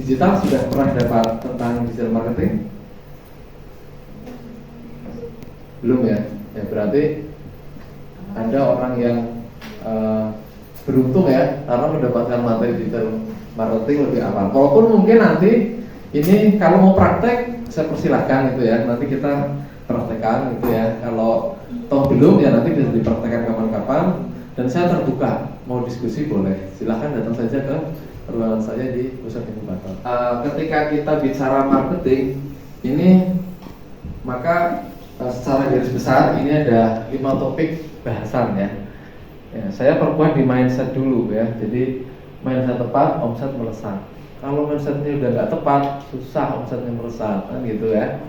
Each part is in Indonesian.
digital sudah pernah dapat tentang digital marketing? Belum ya? Ya berarti Anda orang yang beruntung ya, karena mendapatkan materi digital marketing lebih awal. Walaupun mungkin nanti ini kalau mau praktek, saya persilahkan gitu ya. Nanti kita praktekkan gitu ya. Kalau toh belum ya nanti bisa dipraktekkan kapan-kapan. Dan saya terbuka, mau diskusi boleh. Silahkan datang saja ke ruangan saya di pusat inkubator. Ketika kita bicara marketing, ini maka secara garis besar ini ada 5 topik bahasan ya. Saya perkuat di mindset dulu ya. Jadi mindset tepat, omset melesat. Kalau mindsetnya udah nggak tepat, susah omsetnya melesat kan gitu ya.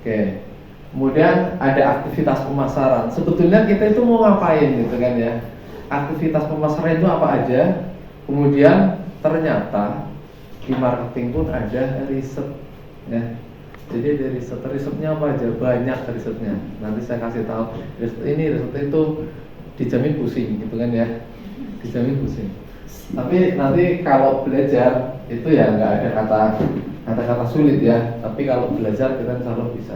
Oke. Kemudian ada aktivitas pemasaran. Sebetulnya kita itu mau ngapain gitu kan ya? Aktivitas pemasaran itu apa aja? Kemudian ternyata di marketing pun ada riset ya. Jadi ada risetnya apa aja? Banyak risetnya. Nanti saya kasih tahu. Riset itu dijamin pusing gitu kan ya. Dijamin pusing. Tapi nanti kalau belajar itu ya nggak ada kata-kata sulit ya. Tapi kalau belajar kita insya Allah bisa.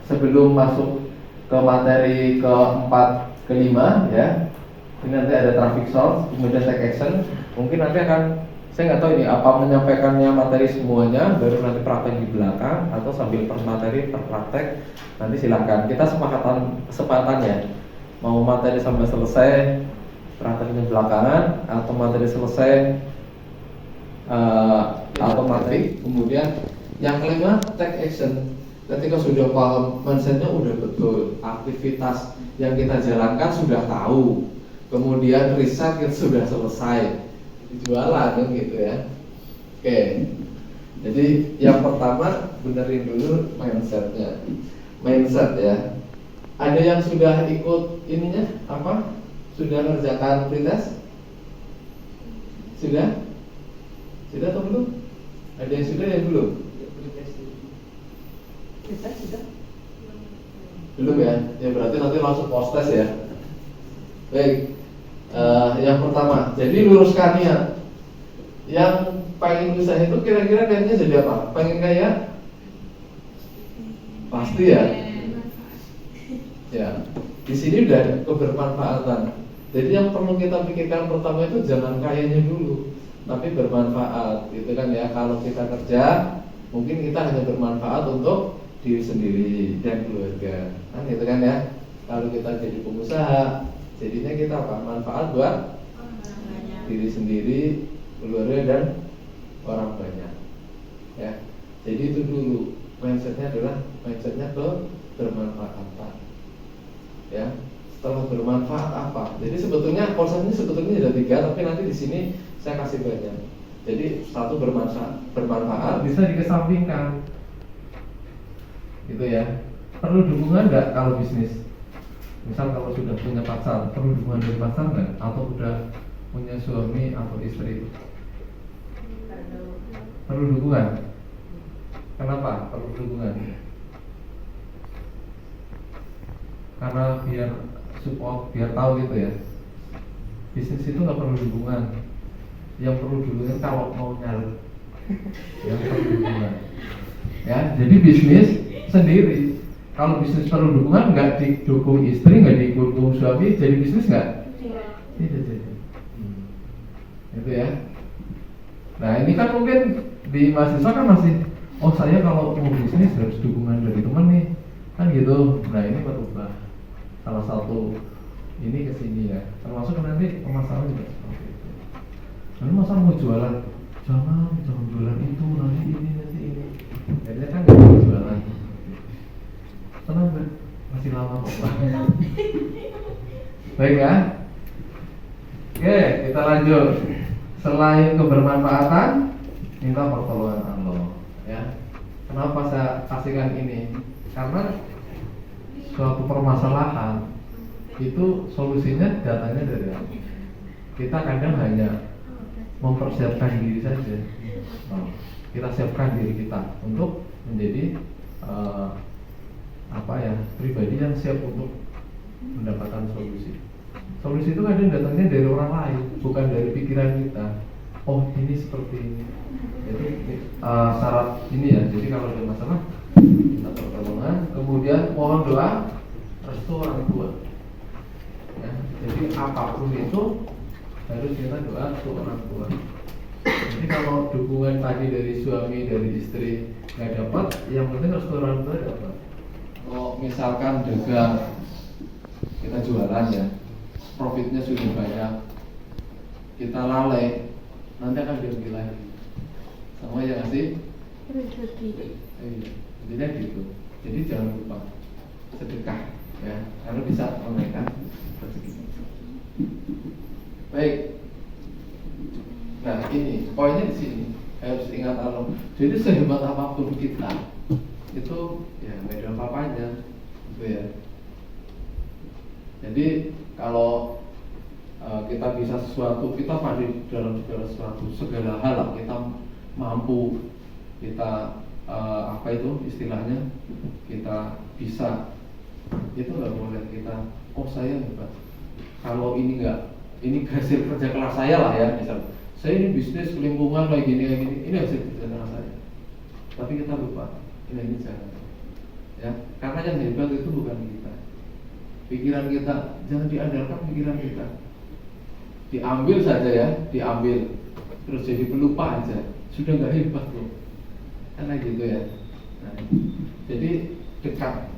Sebelum masuk ke materi keempat, kelima ya, ini nanti ada traffic source, kemudian take action. Mungkin nanti akan, saya nggak tahu ini apa menyampaikannya materi semuanya, baru nanti praktek di belakang atau sambil per materi per praktek. Nanti silakan. Kita kesepakatan ya, mau materi sampai selesai prakteknya belakangan atau materi selesai atau materi. Kemudian yang kelima take action. Ketika sudah paham mindsetnya udah betul, aktivitas yang kita jalankan sudah tahu, kemudian riset kita sudah selesai, jualan kan gitu ya. Oke, jadi yang pertama benerin dulu mindsetnya. Mindset ya. Ada yang sudah ikut ininya apa? Sudah ngerjakan pretest? Sudah? Sudah atau belum? Ada yang sudah yang belum? Kita sudah Belum ya? Ya berarti nanti langsung post test ya. Baik, yang pertama, jadi luruskan niat. Yang pengen bisa itu kira-kira niatnya jadi apa? Pengen kaya? Pasti ya. Ya, di sini udah ada kebermanfaatan. Jadi yang perlu kita pikirkan pertama itu jangan kayanya dulu, tapi bermanfaat, gitu kan ya. Kalau kita kerja, mungkin kita hanya bermanfaat untuk diri sendiri dan keluarga, kan gitu kan ya. Kalau kita jadi pengusaha, jadinya kita apa? Manfaat buat diri sendiri, keluarga dan orang banyak. Ya, jadi itu dulu mindsetnya adalah mindsetnya ke bermanfaatan. Ya, setelah bermanfaat apa? Jadi sebetulnya konsepnya sebetulnya ada 3, tapi nanti di sini saya kasih banyak. Jadi satu bermanfaat bisa dikesampingkan. Gitu ya. Perlu dukungan nggak kalau bisnis? Misal kalau sudah punya pacar, perlu dukungan dari pacar nggak? Atau udah punya suami atau istri? Perlu dukungan. Kenapa perlu dukungan? Karena biar support, biar tahu gitu ya. Bisnis itu nggak perlu dukungan. Yang perlu dukungan kalau mau nyari. Yang perlu dukungan. Ya, jadi bisnis sendiri. Kalau bisnis perlu dukungan, nggak didukung istri, nggak didukung suami, jadi bisnis nggak? Tidak jadi. Itu ya. Nah ini kan mungkin di mahasiswa kan masih, oh saya kalau mau bisnis harus dukungan dari teman nih, kan gitu. Nah ini berubah. Salah satu ini ke sini ya. Termasuk nanti pemasaran juga seperti itu. Lalu masa mau jualan? Jangan jualan itu, nanti ini. Akhirnya kan nggak mau jualan. Tenang kan? Masih lama kok. Baik ya. Oke, kita lanjut. Selain kebermanfaatan, minta pertolongan Allah. Ya. Kenapa saya kasihkan ini? Karena suatu permasalahan itu solusinya datangnya dari Allah. Kita kadang hanya mempersiapkan diri saja. Kita siapkan diri kita untuk menjadi pribadi yang siap untuk mendapatkan solusi. Solusi itu kadang datangnya dari orang lain, bukan dari pikiran kita. oh ini seperti ini. Jadi syarat ini ya. Jadi kalau ada masalah minta pertolongan, kemudian mohon doa restu orang tua. Ya, jadi apapun itu harus kita doa untuk orang tua. Jadi kalau dukungan tadi dari suami, dari istri nggak dapat, yang penting restu orang tua dapat. Kalau misalkan dagang, kita jualan ya, profitnya sudah banyak, kita lalai, nanti akan dirugi lagi. Sama ya nggak sih? Intinya gitu. Jadi jangan lupa sedekah ya, karena bisa menaikkan rezeki. Baik. Nah ini poinnya di sini, harus ingat Allah. Jadi sehebat apapun kita itu ya nggak ada apa-apanya, gitu ya. Jadi kalau kita bisa sesuatu, kita pandai dalam segala sesuatu, segala hal lah, kita mampu, kita apa itu istilahnya, kita bisa, itu nggak boleh kita, oh saya hebat. Kalau ini nggak, ini hasil kerja keras saya lah ya, misal saya ini bisnis lingkungan kayak gini, ini hasil kerja keras saya. Tapi kita lupa, ini jangan, ya, karena yang hebat itu bukan kita, pikiran kita, jangan diandalkan pikiran kita, diambil saja ya, diambil, terus jadi pelupa aja, sudah nggak hebat loh, karena gitu ya. Nah, jadi dekat.